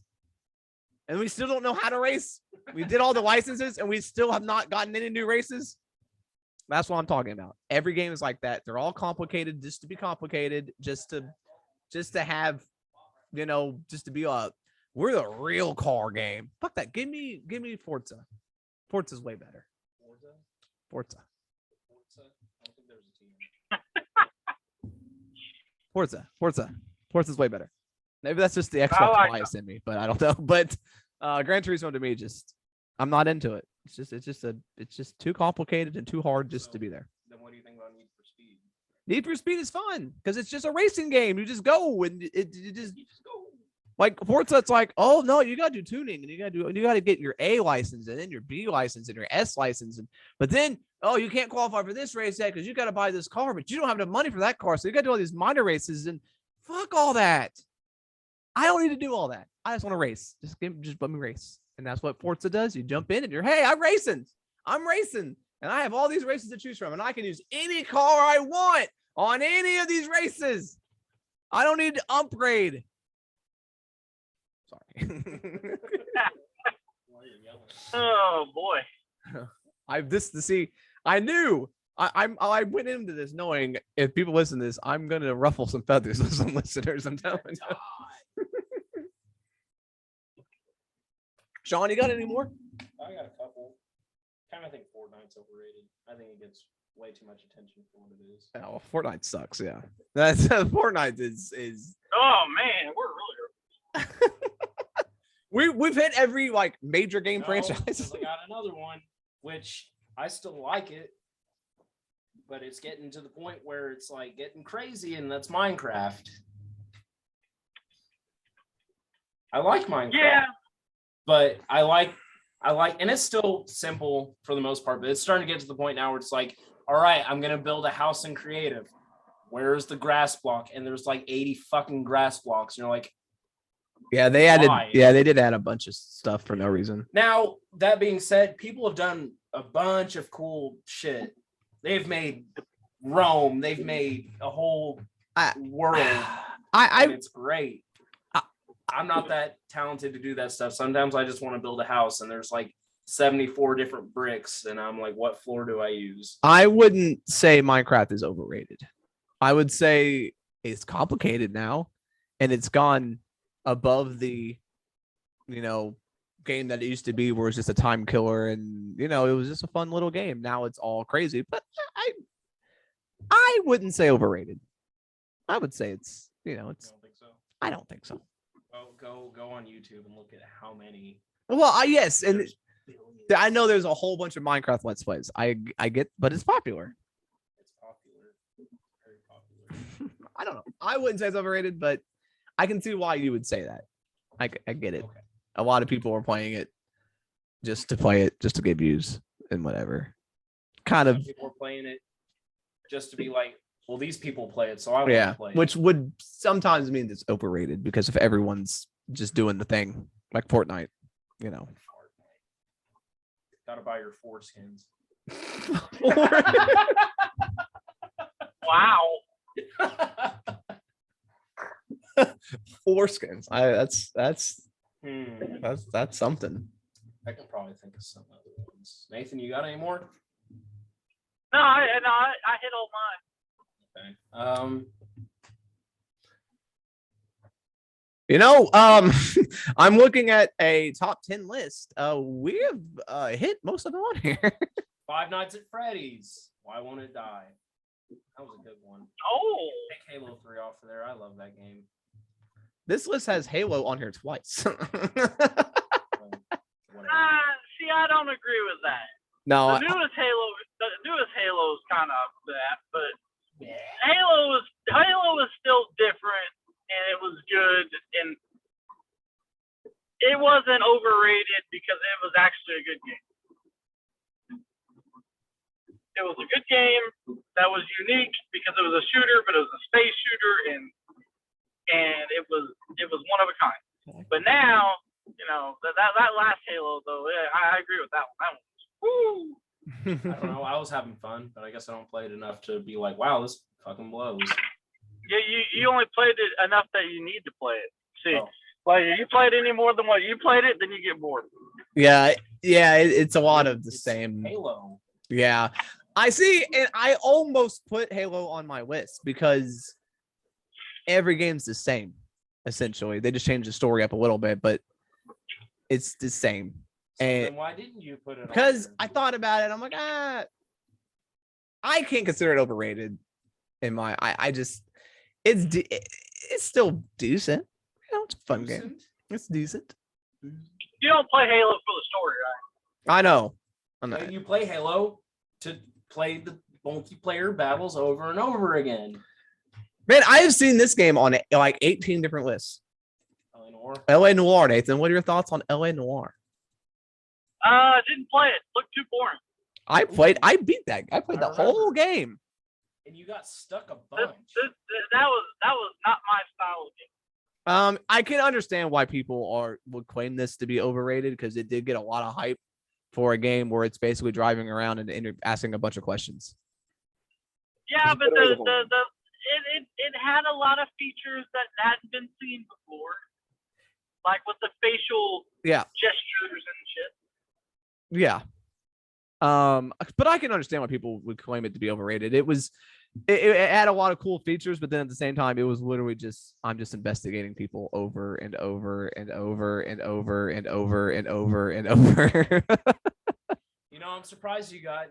[SPEAKER 1] and we still don't know how to race. We did all the licenses, and we still have not gotten any new races. That's what I'm talking about. Every game is like that. They're all complicated just to be complicated, just to have, just to be we're the real car game. Fuck that. Give me Forza. Forza's way better. Forza. I don't think there's a team. Forza's way better. Maybe that's just the Xbox bias in me, but I don't know. But Gran Turismo to me, just I'm not into it. It's just too complicated and too hard just to be there.
[SPEAKER 3] Then what do you think about Need for Speed?
[SPEAKER 1] Need for Speed is fun because it's just a racing game. You just go and you just go. Like Forza, it's like, oh no, you gotta do tuning and you gotta get your A license and then your B license and your S license, but then you can't qualify for this race yet because you gotta buy this car, but you don't have enough money for that car, so you gotta do all these minor races and fuck all that. I don't need to do all that. I just want to race. Just let me race. And that's what Forza does. You jump in and you're, hey, I'm racing. And I have all these races to choose from. And I can use any car I want on any of these races. I don't need to upgrade. Sorry.
[SPEAKER 2] Oh, boy.
[SPEAKER 1] I knew. I went into this knowing if people listen to this, I'm going to ruffle some feathers with some listeners. I'm telling you. Sean, you got any more?
[SPEAKER 3] I got a couple. Kind of think Fortnite's overrated. I think it gets way too much attention for what it is.
[SPEAKER 1] Oh, Fortnite sucks. Yeah, that's Fortnite is.
[SPEAKER 2] Oh man, we're really.
[SPEAKER 1] We've hit every like major game franchise.
[SPEAKER 3] I got another one, which I still like it, but it's getting to the point where it's like getting crazy, and that's Minecraft. I like Minecraft.
[SPEAKER 2] Yeah.
[SPEAKER 3] But I like, and it's still simple for the most part, but it's starting to get to the point now where it's like, all right, I'm going to build a house in creative. Where's the grass block? And there's like 80 fucking grass blocks. And you're like,
[SPEAKER 1] yeah, they did add a bunch of stuff for no reason.
[SPEAKER 3] Now, that being said, people have done a bunch of cool shit. They've made Rome. They've made a whole world. And it's great. I'm not that talented to do that stuff. Sometimes I just want to build a house and there's like 74 different bricks and I'm like, what floor do I use?
[SPEAKER 1] I wouldn't say Minecraft is overrated. I would say it's complicated now and it's gone above the, game that it used to be where it's just a time killer and, it was just a fun little game. Now it's all crazy, but I wouldn't say overrated. I would say it's, it's.
[SPEAKER 3] You don't think so?
[SPEAKER 1] I don't think so.
[SPEAKER 3] Go on YouTube and look at how many.
[SPEAKER 1] Well, yes, and I know there's a whole bunch of Minecraft Let's Plays. I get, but it's popular.
[SPEAKER 3] It's popular, very popular.
[SPEAKER 1] I don't know. I wouldn't say it's overrated, but I can see why you would say that. I get it. Okay. A lot of people are playing it just to play it, just to get views and whatever. Some
[SPEAKER 3] people are playing it just to be like, well, these people play it, so I want to play it.
[SPEAKER 1] Which would sometimes mean it's overrated because if everyone's just doing the thing like Fortnite,
[SPEAKER 3] Gotta buy your foreskins.
[SPEAKER 2] Wow.
[SPEAKER 1] Foreskins. That's something.
[SPEAKER 3] I can probably think of some other ones. Nathan, you got any more?
[SPEAKER 2] No, I hit all mine.
[SPEAKER 3] Okay.
[SPEAKER 1] I'm looking at a top 10 list. We have hit most of them on here.
[SPEAKER 3] Five Nights at Freddy's. Why Won't It Die? That was a good one.
[SPEAKER 2] Oh.
[SPEAKER 3] Take Halo 3 off of there. I love that game.
[SPEAKER 1] This list has Halo on here twice.
[SPEAKER 2] See, I don't agree with that.
[SPEAKER 1] No.
[SPEAKER 2] The newest Halo is kind of that, but Halo is still different, and it was good, and it wasn't overrated because it was actually a good game. It was a good game that was unique because it was a shooter, but it was a space shooter, and it was one of a kind. But now, that last Halo though, yeah, I agree with that one. That one was woo.
[SPEAKER 3] I don't know. I was having fun, but I guess I don't play it enough to be like, wow, this fucking blows.
[SPEAKER 2] Yeah, you only played it enough that you need to play it. See, like if you played any more than what you played it, then you get bored.
[SPEAKER 1] Yeah, it's a lot of the same.
[SPEAKER 3] Halo.
[SPEAKER 1] Yeah, I see, and I almost put Halo on my list because every game's the same. Essentially, they just changed the story up a little bit, but it's the same.
[SPEAKER 3] So
[SPEAKER 1] and
[SPEAKER 3] then why didn't you put it?
[SPEAKER 1] Because
[SPEAKER 3] on
[SPEAKER 1] I thought about it, I'm like, I can't consider it overrated. In my, it's still decent. It's a fun game. It's decent.
[SPEAKER 2] You don't play Halo for the story, right?
[SPEAKER 1] I know.
[SPEAKER 3] You play Halo to play the multiplayer battles over and over again.
[SPEAKER 1] Man, I have seen this game on like 18 different lists. LA Noire, Nathan. What are your thoughts on LA Noire?
[SPEAKER 2] Didn't play it. Looked too boring.
[SPEAKER 1] I beat that. I played the whole game.
[SPEAKER 3] And you got stuck a bunch.
[SPEAKER 2] That was not my style of game.
[SPEAKER 1] I can understand why people would claim this to be overrated because it did get a lot of hype for a game where it's basically driving around and asking a bunch of questions.
[SPEAKER 2] Yeah, but it had a lot of features that hadn't been seen before, like with the facial gestures and shit.
[SPEAKER 1] Yeah. But I can understand why people would claim it to be overrated. It had a lot of cool features, but then at the same time, it was literally I'm just investigating people over and over and over and over and over and over and over.
[SPEAKER 3] I'm surprised you got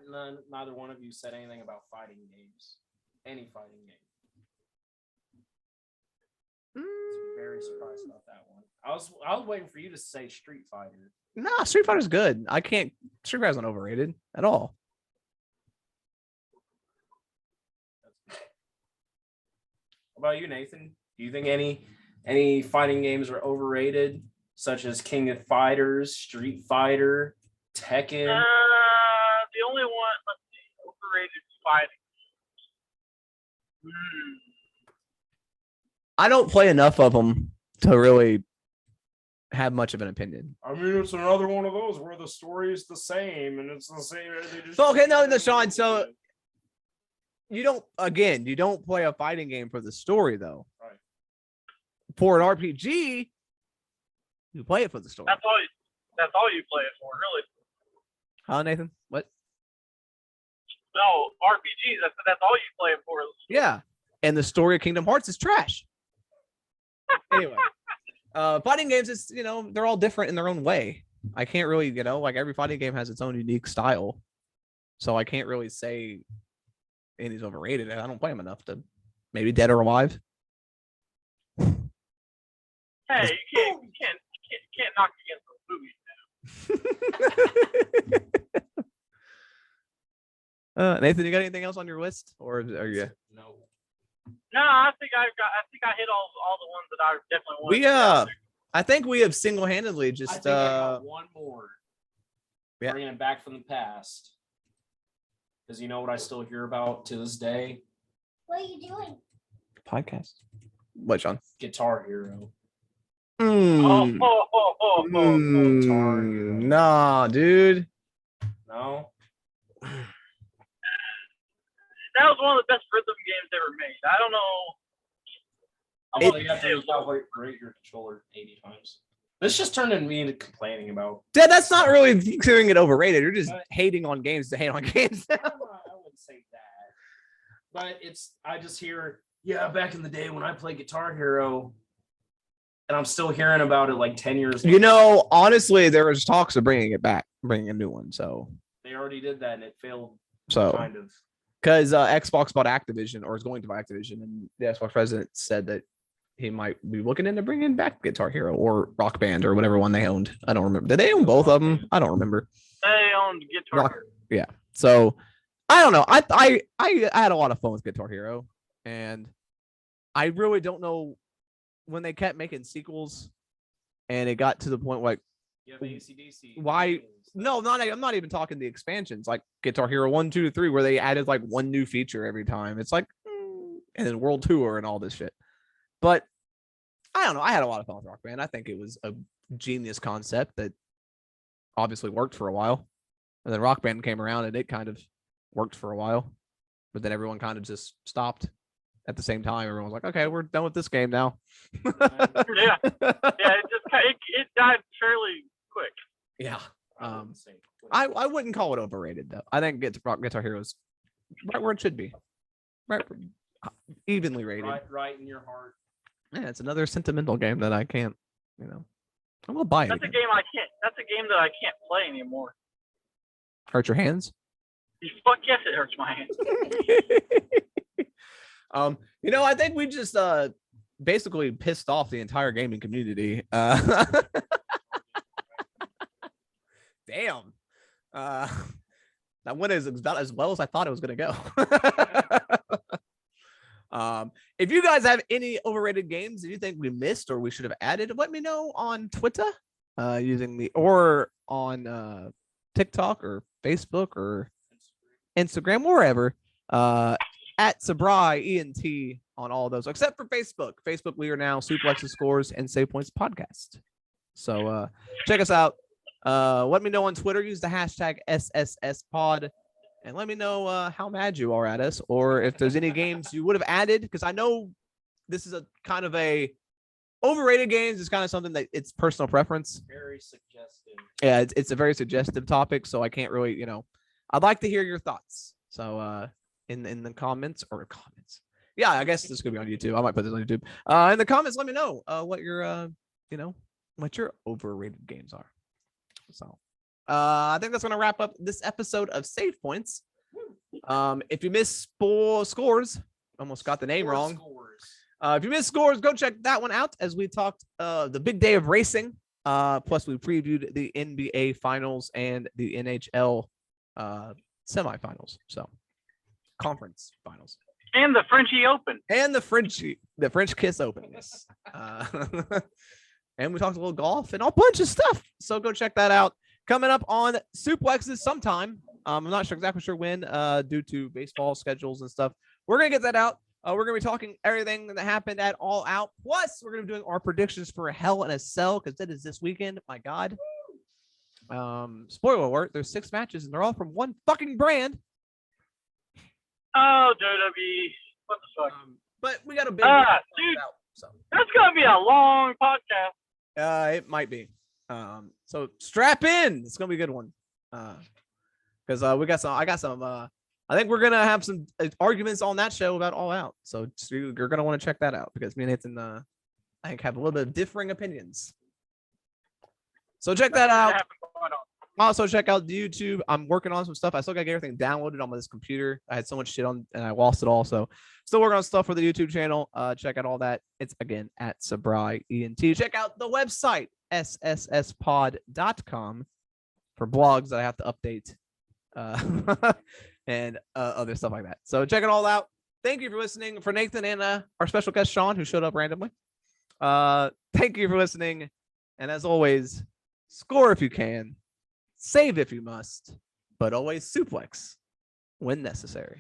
[SPEAKER 3] neither one of you said anything about fighting games. Any fighting game. Very surprised about that one. I was waiting for you to say Street Fighter.
[SPEAKER 1] Nah, Street Fighter's good. Street Fighter's not overrated at all.
[SPEAKER 3] What about you, Nathan? Do you think any fighting games are overrated, such as King of Fighters, Street Fighter, Tekken?
[SPEAKER 2] The only one, let's see, overrated fighting.
[SPEAKER 1] I don't play enough of them to really have much of an opinion.
[SPEAKER 3] I mean, it's another one of those where the story is the same and it's the same.
[SPEAKER 1] Okay, no, Sean. So you don't play a fighting game for the story, though.
[SPEAKER 3] Right.
[SPEAKER 1] For an RPG, you play it for the story.
[SPEAKER 2] That's all you play it for, really.
[SPEAKER 1] Huh, Nathan? What?
[SPEAKER 2] No, RPGs. That's all you play it for.
[SPEAKER 1] Yeah, and the story of Kingdom Hearts is trash. Anyway, fighting games is they're all different in their own way. I can't really like every fighting game has its own unique style, so I can't really say anything's overrated. I don't play them enough to maybe Dead or Alive.
[SPEAKER 2] Hey, you can't knock against those movies now.
[SPEAKER 1] Nathan, you got anything else on your list, or are you?
[SPEAKER 3] No.
[SPEAKER 2] No, I think I hit all the ones that I definitely wanted.
[SPEAKER 1] I think we have single-handedly just.
[SPEAKER 3] I think I got one more.
[SPEAKER 1] Yeah.
[SPEAKER 3] Bringing it back from the past. Because you know what I still hear about to this day?
[SPEAKER 4] What are you doing?
[SPEAKER 1] Podcast. What, Sean?
[SPEAKER 3] Guitar Hero.
[SPEAKER 2] Guitar
[SPEAKER 3] Hero.
[SPEAKER 1] Nah, dude.
[SPEAKER 3] No.
[SPEAKER 2] That was one of the best rhythm games ever made. I don't know.
[SPEAKER 3] You have to rate your controller 80 times. This just turned into me into complaining about.
[SPEAKER 1] Yeah, that's not really considering it overrated. You're just hating on games to hate on games.
[SPEAKER 3] I wouldn't say that. But I just hear, back in the day when I played Guitar Hero, and I'm still hearing about it like 10 years later.
[SPEAKER 1] Honestly, there was talks of bringing it back, bringing a new one. So
[SPEAKER 3] they already did that and it failed.
[SPEAKER 1] So
[SPEAKER 3] kind of.
[SPEAKER 1] Because Xbox bought Activision, or is going to buy Activision, and the Xbox president said that he might be looking into bringing back Guitar Hero or Rock Band or whatever one they owned. I don't remember. Did they own both of them? I don't remember.
[SPEAKER 2] They owned Guitar Hero.
[SPEAKER 1] Yeah. So I don't know. I had a lot of fun with Guitar Hero, and I really don't know when they kept making sequels, and it got to the point like
[SPEAKER 3] You have AC/DC.
[SPEAKER 1] Why? No, I'm not even talking the expansions like Guitar Hero 1, 2, 3, where they added like one new feature every time. It's like, and then World Tour and all this shit. But I don't know. I had a lot of fun with Rock Band. I think it was a genius concept that obviously worked for a while. And then Rock Band came around and it kind of worked for a while. But then everyone kind of just stopped at the same time. Everyone was like, okay, we're done with this game now.
[SPEAKER 2] Yeah. It died fairly quick.
[SPEAKER 1] Yeah. I wouldn't call it overrated though. I think Guitar Hero is right where it should be. Right, evenly rated.
[SPEAKER 3] Right in your heart.
[SPEAKER 1] Yeah, it's another sentimental game that I can't, I'm gonna buy it.
[SPEAKER 2] That's a game I can't. That's a game that I can't play anymore.
[SPEAKER 1] Hurt your hands?
[SPEAKER 2] Fuck yes, it hurts my hands.
[SPEAKER 1] I think we just basically pissed off the entire gaming community. Damn. That one is about as well as I thought it was gonna go. If you guys have any overrated games that you think we missed or we should have added, let me know on Twitter, or on TikTok or Facebook or Instagram, wherever. At Sabri ENT on all those, except for Facebook. Facebook, we are now Suplexes Scores and Savepoints podcast. So check us out. Let me know on Twitter. Use the hashtag SSSPod. And let me know how mad you are at us, or if there's any games you would have added, because I know this is a kind of a overrated games. It's kind of something that it's personal preference.
[SPEAKER 3] Very suggestive.
[SPEAKER 1] Yeah, it's a very suggestive topic, so I can't really, I'd like to hear your thoughts. So in the comments. Yeah, I guess this is gonna be on YouTube. I might put this on YouTube. In the comments, let me know what your what your overrated games are. So I think that's gonna wrap up this episode of Save Points. If you missed scores, almost got the name wrong. If you missed scores, go check that one out as we talked the big day of racing. Plus we previewed the NBA finals and the NHL semifinals. So conference finals.
[SPEAKER 2] And the Frenchie Open.
[SPEAKER 1] And the French Kiss Open. Yes. And we talked a little golf and a bunch of stuff. So go check that out. Coming up on Suplexes sometime. I'm not exactly sure when, due to baseball schedules and stuff. We're going to get that out. We're going to be talking everything that happened at All Out. Plus, we're going to be doing our predictions for Hell in a Cell, because that is this weekend. My God. Spoiler alert, there's 6 matches, and they're all from one fucking brand.
[SPEAKER 2] Oh, WWE. What the fuck?
[SPEAKER 1] But we got a big
[SPEAKER 2] dude,
[SPEAKER 1] out, so.
[SPEAKER 2] That's going to be a long podcast.
[SPEAKER 1] It might be. So strap in. It's gonna be a good one. Because I got some. I think we're gonna have some arguments on that show about All Out. So you're gonna want to check that out, because me and Nathan, I think, have a little bit of differing opinions. So check that out. Also check out the YouTube. I'm working on some stuff. I still gotta get everything downloaded on this computer. I had so much shit on and I lost it all. So still working on stuff for the YouTube channel. Check out all that. It's again at Sabri ENT. Check out the website ssspod.com for blogs that I have to update and other stuff like that. So check it all out. Thank you for listening. For Nathan and our special guest Sean, who showed up randomly. Thank you for listening. And as always, score if you can. Save if you must, but always suplex when necessary.